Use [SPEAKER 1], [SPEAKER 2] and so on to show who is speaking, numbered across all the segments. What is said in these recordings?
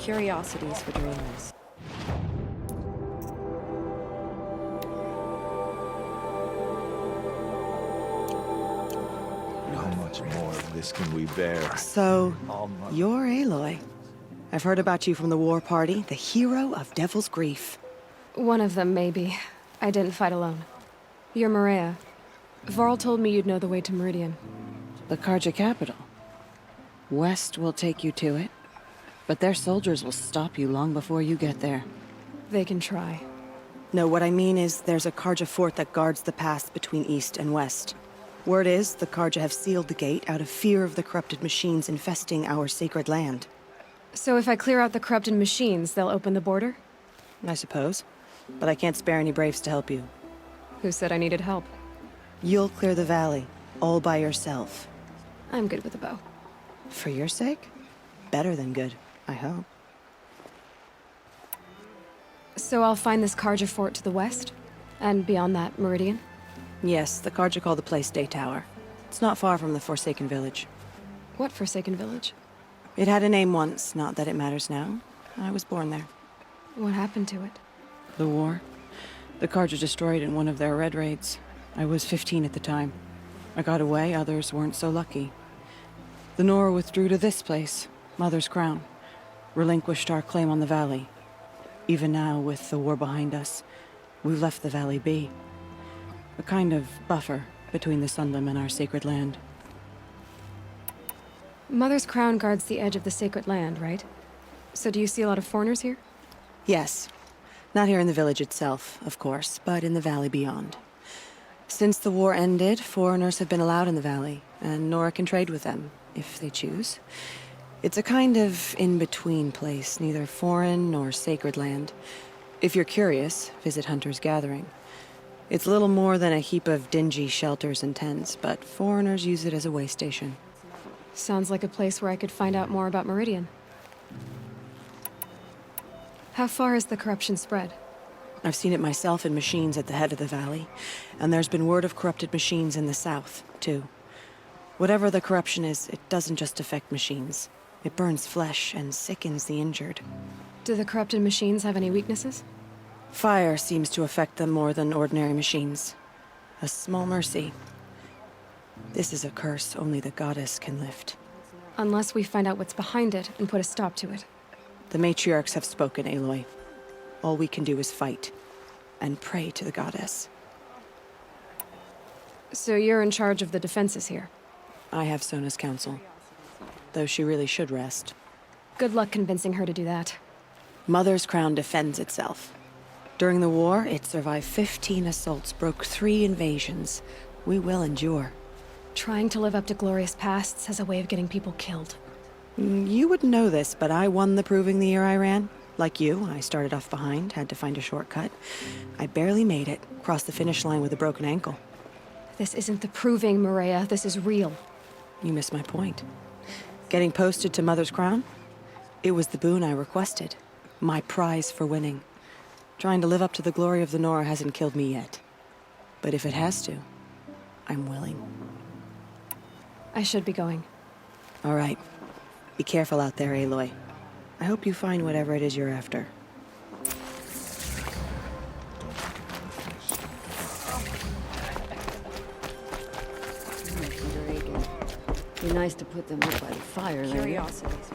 [SPEAKER 1] Curiosities for dreamers.
[SPEAKER 2] How much more of this can we bear?
[SPEAKER 3] So, you're Aloy. I've heard about you from the war party, the hero of Devil's Grief.
[SPEAKER 4] One of them, maybe. I didn't fight alone. You're Marea. Varl told me you'd know the way to Meridian.
[SPEAKER 3] The Carja capital. West will take you to it, but their soldiers will stop you long before you get there.
[SPEAKER 4] They can try.
[SPEAKER 3] No, what I mean is there's a Carja Fort that guards the pass between East and West. Word is, the Carja have sealed the gate out of fear of the corrupted machines infesting our sacred land.
[SPEAKER 4] So if I clear out the corrupted machines, they'll open the border?
[SPEAKER 3] I suppose. But I can't spare any braves to help you.
[SPEAKER 4] Who said I needed help?
[SPEAKER 3] You'll clear the valley, all by yourself.
[SPEAKER 4] I'm good with a bow.
[SPEAKER 3] For your sake? Better than good, I hope.
[SPEAKER 4] So I'll find this Carja Fort to the west? And beyond that, Meridian?
[SPEAKER 3] Yes, the Carja call the place Day Tower. It's not far from the Forsaken Village.
[SPEAKER 4] What Forsaken Village?
[SPEAKER 3] It had a name once, not that it matters now. I was born there.
[SPEAKER 4] What happened to it?
[SPEAKER 3] The war. The Carja destroyed in one of their red raids. I was 15 at the time. I got away, others weren't so lucky. The Nora withdrew to this place, Mother's Crown. Relinquished our claim on the valley. Even now, with the war behind us, we've left the valley be. A kind of buffer between the Sunlim and our sacred land.
[SPEAKER 4] Mother's Crown guards the edge of the sacred land, right? So do you see a lot of foreigners here?
[SPEAKER 3] Yes. Not here in the village itself, of course, but in the valley beyond. Since the war ended, foreigners have been allowed in the valley, and Nora can trade with them, if they choose. It's a kind of in-between place, neither foreign nor sacred land. If you're curious, visit Hunter's Gathering. It's little more than a heap of dingy shelters and tents, but foreigners use it as a way station.
[SPEAKER 4] Sounds like a place where I could find out more about Meridian. How far has the corruption spread?
[SPEAKER 3] I've seen it myself in machines at the head of the valley, and there's been word of corrupted machines in the south, too. Whatever the corruption is, it doesn't just affect machines. It burns flesh and sickens the injured.
[SPEAKER 4] Do the corrupted machines have any weaknesses?
[SPEAKER 3] Fire seems to affect them more than ordinary machines. A small mercy. This is a curse only the goddess can lift.
[SPEAKER 4] Unless we find out what's behind it and put a stop to it.
[SPEAKER 3] The matriarchs have spoken, Aloy. All we can do is fight, and pray to the goddess.
[SPEAKER 4] So you're in charge of the defenses here?
[SPEAKER 3] I have Sona's counsel, though she really should rest.
[SPEAKER 4] Good luck convincing her to do that.
[SPEAKER 3] Mother's Crown defends itself. During the war, it survived 15 assaults, broke 3 invasions. We will endure.
[SPEAKER 4] Trying to live up to glorious pasts has a way of getting people killed.
[SPEAKER 3] You wouldn't know this, but I won the proving the year I ran. Like you, I started off behind, had to find a shortcut. I barely made it, crossed the finish line with a broken ankle.
[SPEAKER 4] This isn't the proving, Marea. This is real.
[SPEAKER 3] You missed my point. Getting posted to Mother's Crown? It was the boon I requested. My prize for winning. Trying to live up to the glory of the Nora hasn't killed me yet. But if it has to, I'm willing.
[SPEAKER 4] I should be going.
[SPEAKER 3] All right. Be careful out there, Aloy. I hope you find whatever it is you're after.
[SPEAKER 1] Be nice to put them up by the fire later. Curiosities.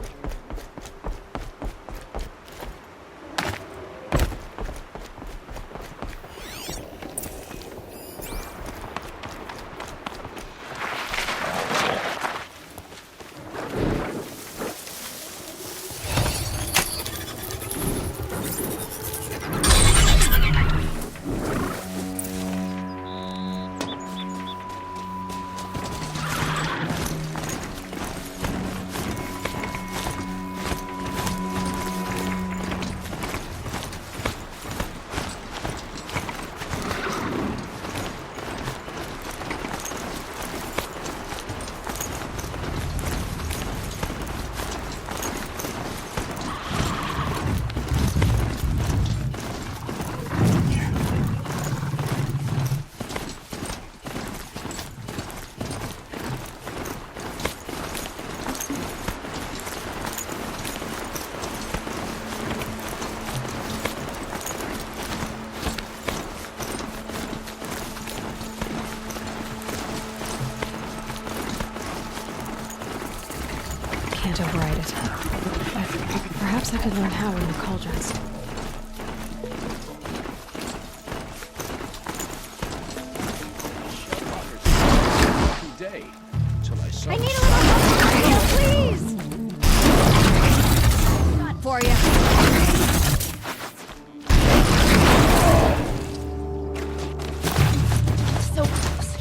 [SPEAKER 4] Perhaps I could learn how in the cauldrons.
[SPEAKER 2] Day till I saw.
[SPEAKER 1] I need a little help, please! Not for you. So close.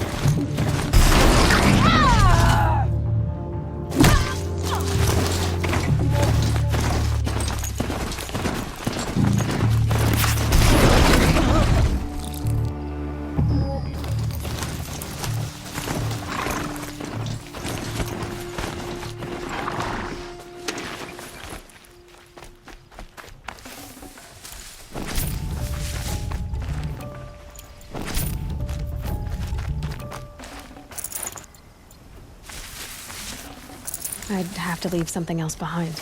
[SPEAKER 4] I'd have to leave something else behind.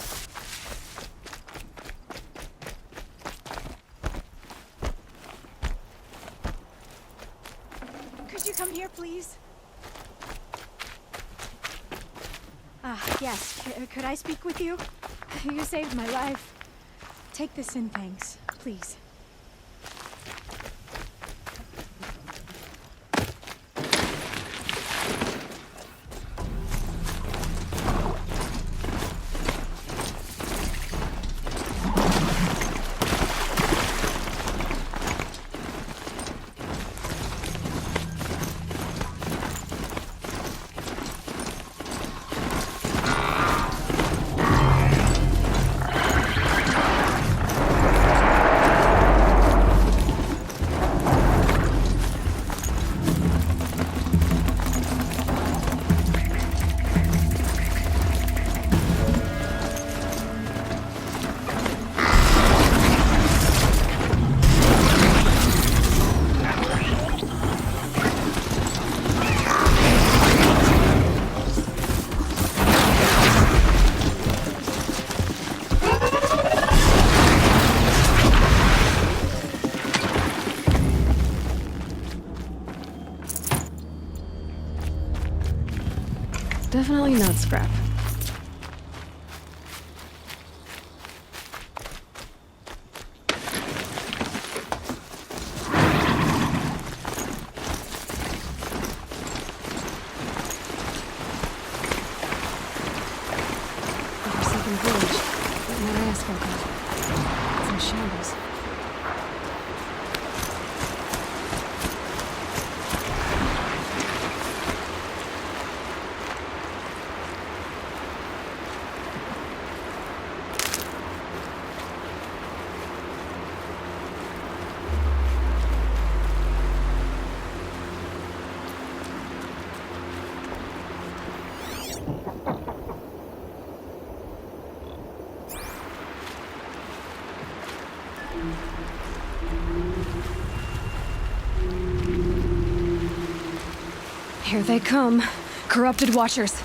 [SPEAKER 5] Could you come here, please? Yes. Could I speak with you? You saved my life. Take this in thanks, please.
[SPEAKER 4] Definitely not scrap. The forsaken village that Marea spoke of. It's in shambles. Here they come, corrupted watchers.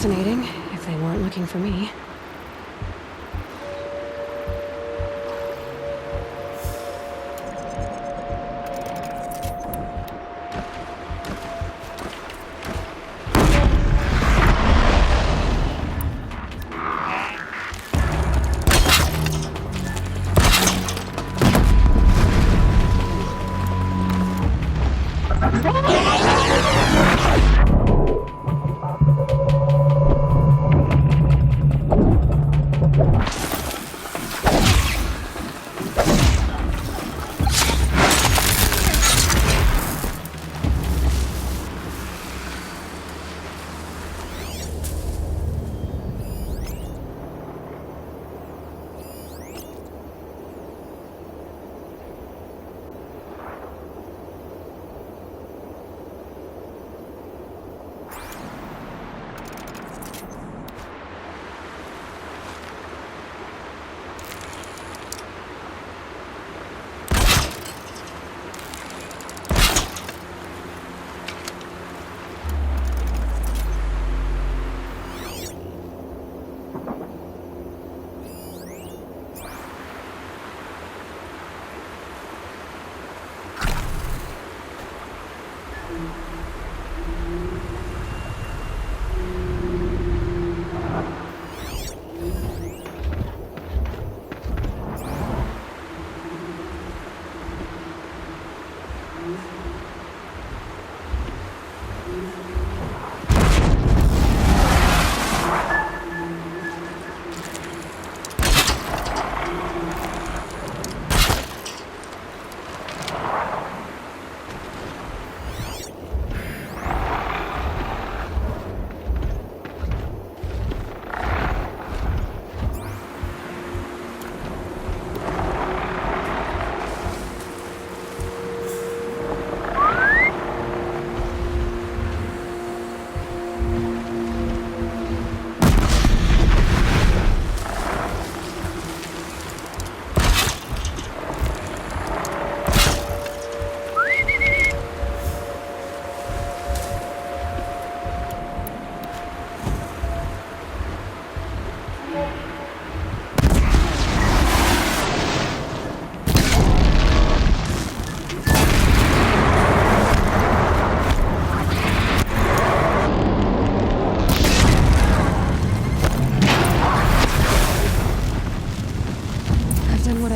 [SPEAKER 4] Fascinating, if they weren't looking for me.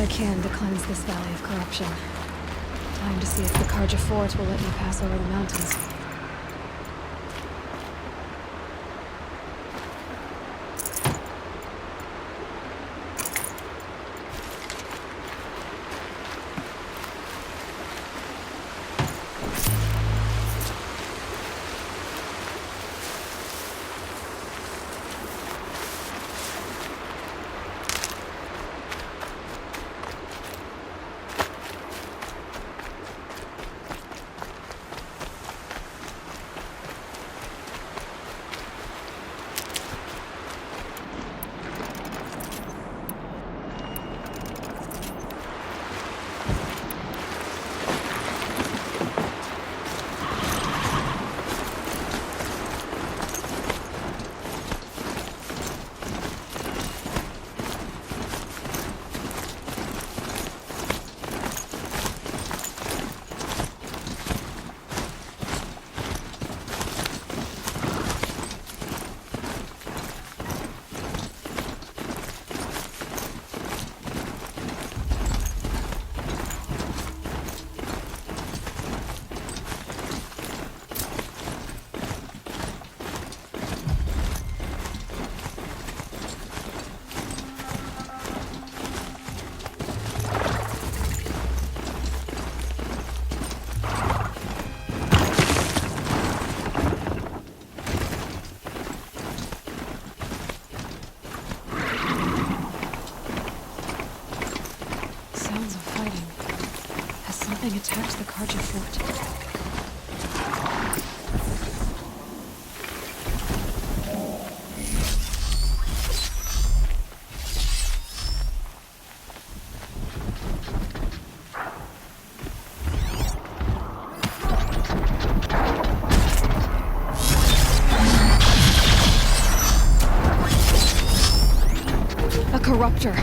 [SPEAKER 4] Can to cleanse this valley of corruption. Time to see if the Carja Fort will let me pass over the mountains. Attacked the Carja Fort. A corruptor.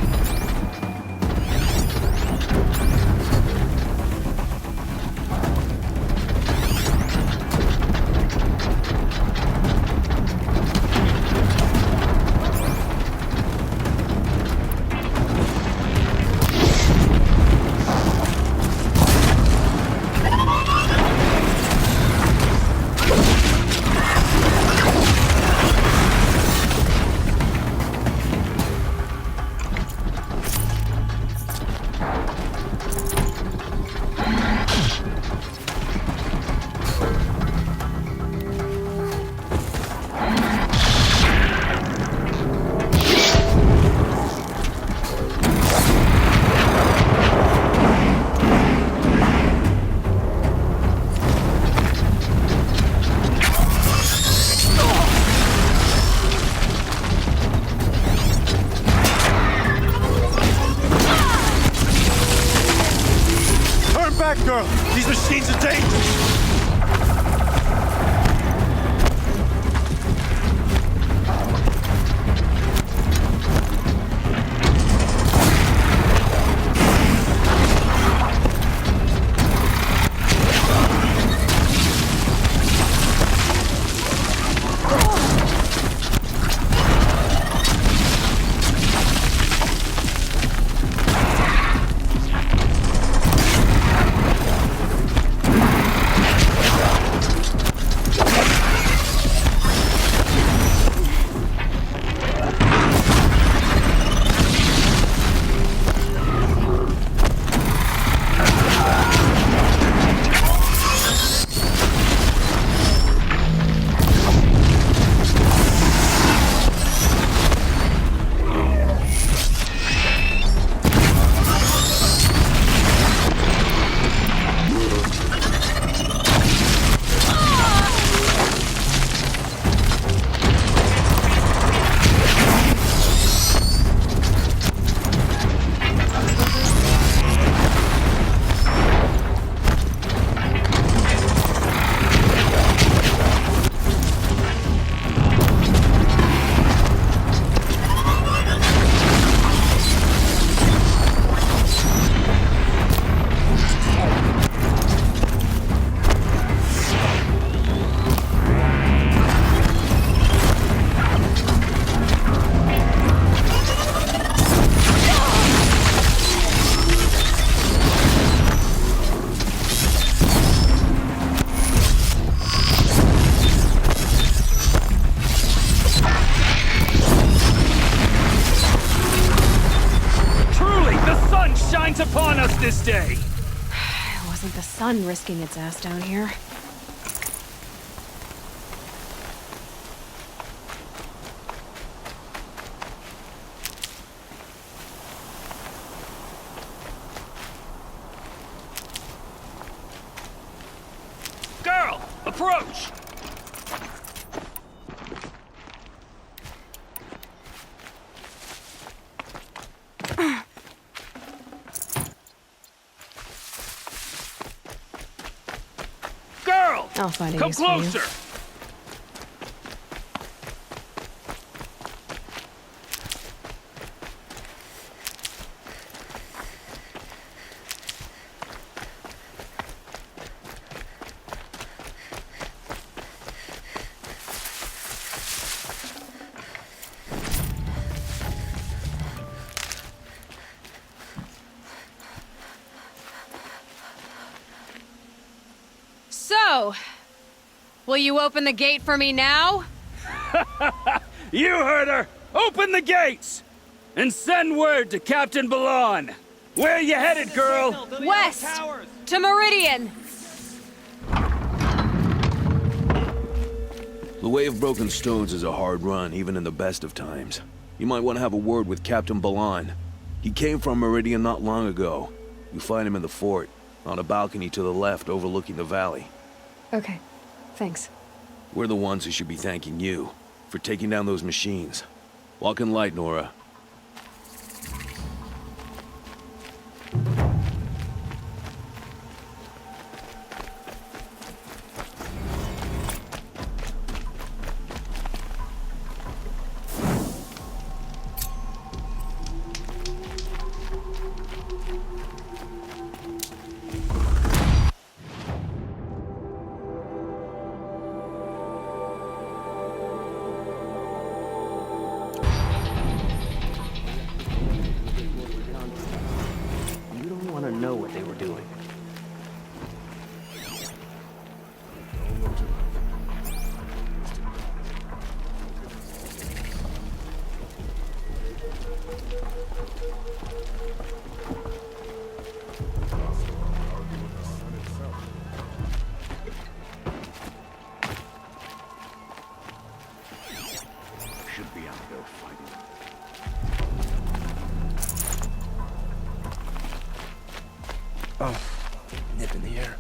[SPEAKER 2] day.
[SPEAKER 4] It wasn't the sun risking its ass down here.
[SPEAKER 2] Girl, approach! Girl!
[SPEAKER 4] I'll find a
[SPEAKER 2] Come
[SPEAKER 4] use for you.
[SPEAKER 2] closer!
[SPEAKER 4] So, will you open the gate for me now?
[SPEAKER 2] You heard her! Open the gates! And send word to Captain Balon! Where you headed, girl?
[SPEAKER 4] West! To Meridian!
[SPEAKER 6] The Way of Broken Stones is a hard run, even in the best of times. You might want to have a word with Captain Balon. He came from Meridian not long ago. You find him in the fort, on a balcony to the left overlooking the valley.
[SPEAKER 4] Okay, thanks.
[SPEAKER 6] We're the ones who should be thanking you for taking down those machines. Walk in light, Nora.
[SPEAKER 7] You don't want to know what they were doing.
[SPEAKER 2] Should be out there fighting.
[SPEAKER 8] Oh, nip in the air.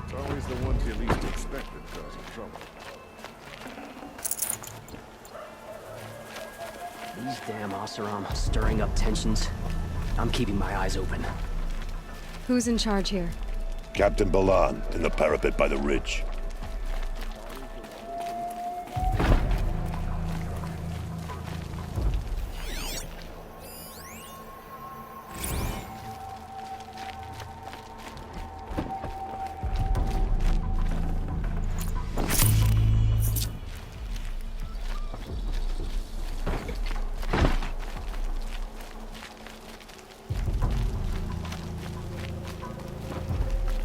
[SPEAKER 9] It's always the ones you least expect that cause you trouble.
[SPEAKER 7] These damn Oseram stirring up tensions. I'm keeping my eyes open.
[SPEAKER 4] Who's in charge here?
[SPEAKER 9] Captain Balan, in the parapet by the ridge.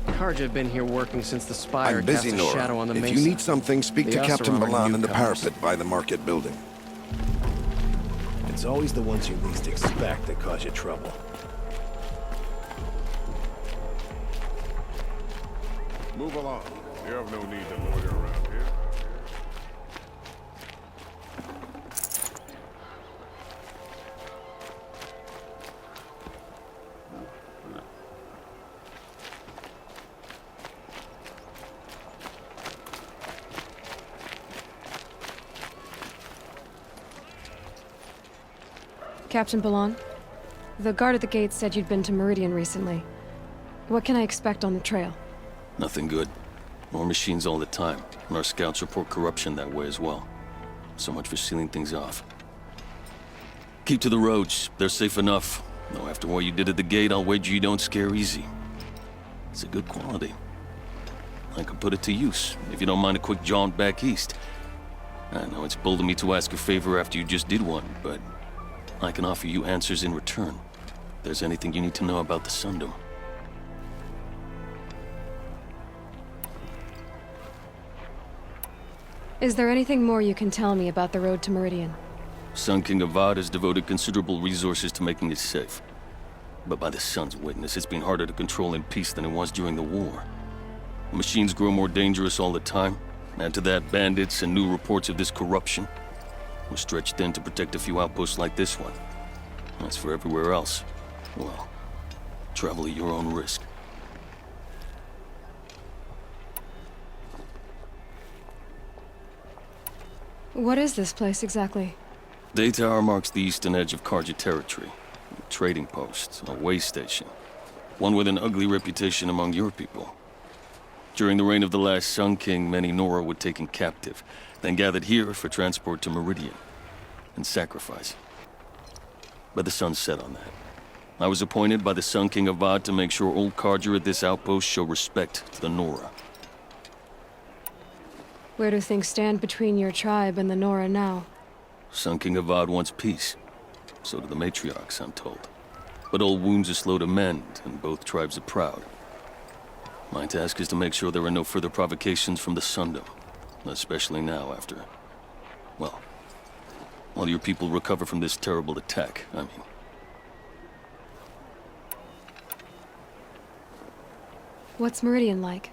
[SPEAKER 8] Carja have been here working since the spire
[SPEAKER 10] I'm busy,
[SPEAKER 8] cast a shadow
[SPEAKER 10] Nora.
[SPEAKER 8] on the
[SPEAKER 10] If
[SPEAKER 8] mesa.
[SPEAKER 10] you need something, speak
[SPEAKER 8] The
[SPEAKER 10] to Captain
[SPEAKER 8] Oseram are
[SPEAKER 10] Balan in the
[SPEAKER 8] newcomers.
[SPEAKER 10] parapet by the market building.
[SPEAKER 9] It's always the ones you least expect that cause you trouble. Move along. You have no need to loiter around here.
[SPEAKER 4] Captain Balon? The guard at the gate said you'd been to Meridian recently. What can I expect on the trail?
[SPEAKER 11] Nothing good. More machines all the time, and our scouts report corruption that way as well. So much for sealing things off. Keep to the roads. They're safe enough. Though after what you did at the gate, I'll wager you don't scare easy. It's a good quality. I could put it to use, if you don't mind a quick jaunt back east. I know it's bold of me to ask a favor after you just did one, but I can offer you answers in return. If there's anything you need to know about the Sundom.
[SPEAKER 4] Is there anything more you can tell me about the road to Meridian?
[SPEAKER 11] Sun King Avad has devoted considerable resources to making it safe. But by the Sun's witness, it's been harder to control in peace than it was during the war. The machines grow more dangerous all the time. Add to that bandits and new reports of this corruption. We're stretched thin to protect a few outposts like this one. As for everywhere else, well, travel at your own risk.
[SPEAKER 4] What is this place exactly?
[SPEAKER 11] Day Tower marks the eastern edge of Carja territory. A trading post, a way station. One with an ugly reputation among your people. During the reign of the last Sun King, many Nora were taken captive, then gathered here for transport to Meridian, and sacrifice. But the sun set on that. I was appointed by the Sun King Avad to make sure old Carja at this outpost show respect to the Nora.
[SPEAKER 4] Where do things stand between your tribe and the Nora now?
[SPEAKER 11] Sun King Avad wants peace. So do the matriarchs, I'm told. But old wounds are slow to mend, and both tribes are proud. My task is to make sure there are no further provocations from the Sundom. Especially now after... well, while your people recover from this terrible attack, I mean.
[SPEAKER 4] What's Meridian like?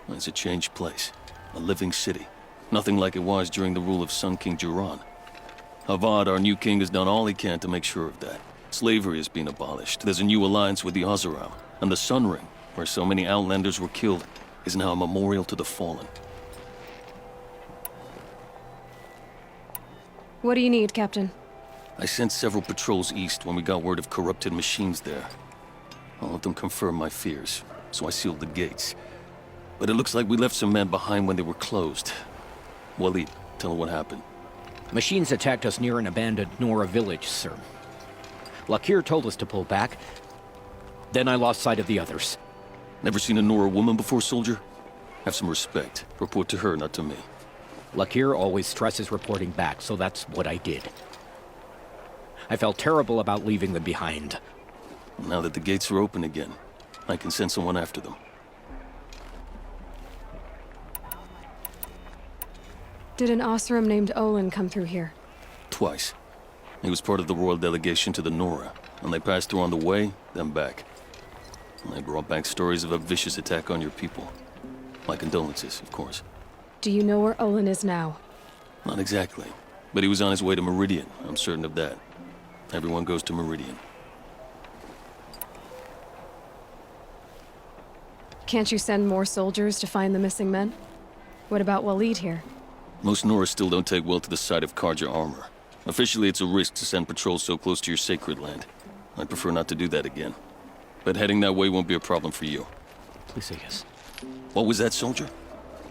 [SPEAKER 11] It's a changed place. A living city. Nothing like it was during the rule of Sun King Duran. Avad, our new king, has done all he can to make sure of that. Slavery has been abolished. There's a new alliance with the Oseram. And the Sun Ring, where so many Outlanders were killed, is now a memorial to the fallen.
[SPEAKER 4] What do you need, Captain?
[SPEAKER 11] I sent several patrols east when we got word of corrupted machines there. All of them confirmed my fears, so I sealed the gates. But it looks like we left some men behind when they were closed. Walid, tell her what happened.
[SPEAKER 12] Machines attacked us near an abandoned Nora village, sir. Lakir told us to pull back. Then I lost sight of the others.
[SPEAKER 11] Never seen a Nora woman before, soldier? Have some respect. Report to her, not to me.
[SPEAKER 12] Lakir always stresses reporting back, so that's what I did. I felt terrible about leaving them behind.
[SPEAKER 11] Now that the gates are open again, I can send someone after them.
[SPEAKER 4] Did an Oseram named Olin come through here?
[SPEAKER 11] Twice. He was part of the royal delegation to the Nora, and they passed through on the way, then back. And they brought back stories of a vicious attack on your people. My condolences, of course.
[SPEAKER 4] Do you know where Olin is now?
[SPEAKER 11] Not exactly, but he was on his way to Meridian, I'm certain of that. Everyone goes to Meridian.
[SPEAKER 4] Can't you send more soldiers to find the missing men? What about Walid here?
[SPEAKER 11] Most Nora still don't take well to the sight of Carja armor. Officially, it's a risk to send patrols so close to your sacred land. I'd prefer not to do that again. But heading that way won't be a problem for you.
[SPEAKER 12] Please say yes.
[SPEAKER 11] What was that, soldier?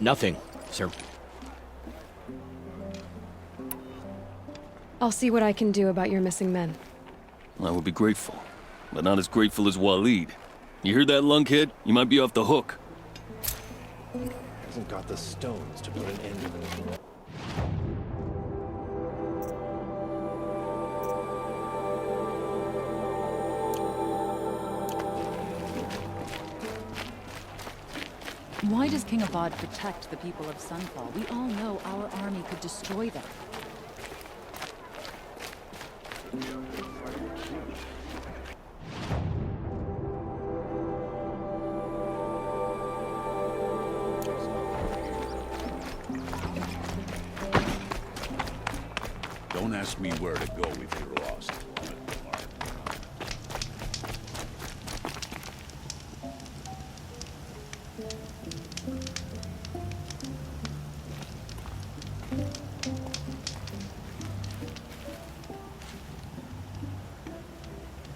[SPEAKER 12] Nothing, sir.
[SPEAKER 4] I'll see what I can do about your missing men.
[SPEAKER 11] I would be grateful, but not as grateful as Walid. You hear that, lunkhead? You might be off the hook.
[SPEAKER 8] Hasn't got the stones to put an end to it.
[SPEAKER 1] Why does King Avad protect the people of Sunfall? We all know our army could destroy them.
[SPEAKER 9] Don't ask me where to go if you're lost.